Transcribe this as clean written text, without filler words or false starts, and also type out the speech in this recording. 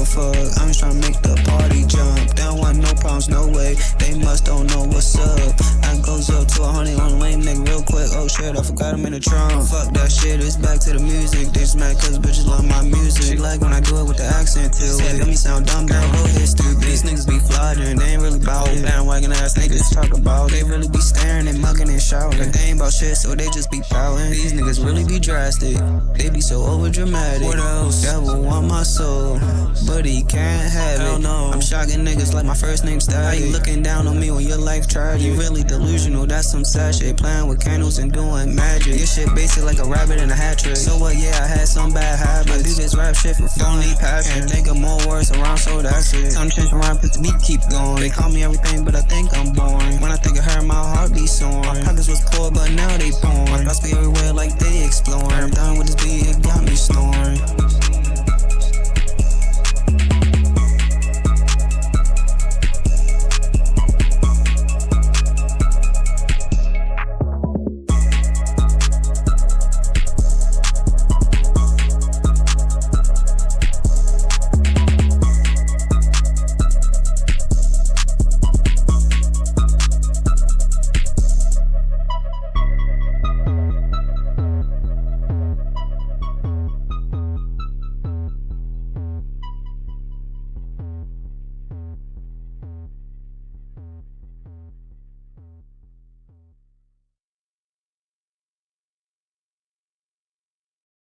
fuck. I'm just tryna make the party jump. They don't want no problems, no way. They must don't know what's up. I goes up to 100 on the lane, nigga, real quick. Oh shit, I forgot I'm in the trunk. Fuck that shit, it's back to the music. They just mad cause bitches love my music. She like when I do it with the accent too. Said, let me sound dumb, girl, go ahead, stupid. These niggas be flogging, they ain't really bout it. Bandwagon ass niggas talk about it. They really be staring and mugging and shouting. But they ain't about shit, so they just be pouting. These niggas really be drastic. They be so over dramatic. What else? Devil want my soul, but he can't have it. No. I'm shocking niggas like my first name Static. How you looking down on me when your life tragic? You really delusional, that's some sad shit. Playing with candles and doing magic. Your shit basic like a rabbit in a hat trick. So what, yeah, I had some bad habits. I do this rap shit for fun, need passion. Can't think of more words around, so that's it. Time to change around, cause the beat keep going. They call me everything, but I think I'm boring. When I think of her, my heart be soaring. My pockets was poor, but now they pouring. My thoughts be everywhere like they exploring. I'm done with this beat, it got me snoring.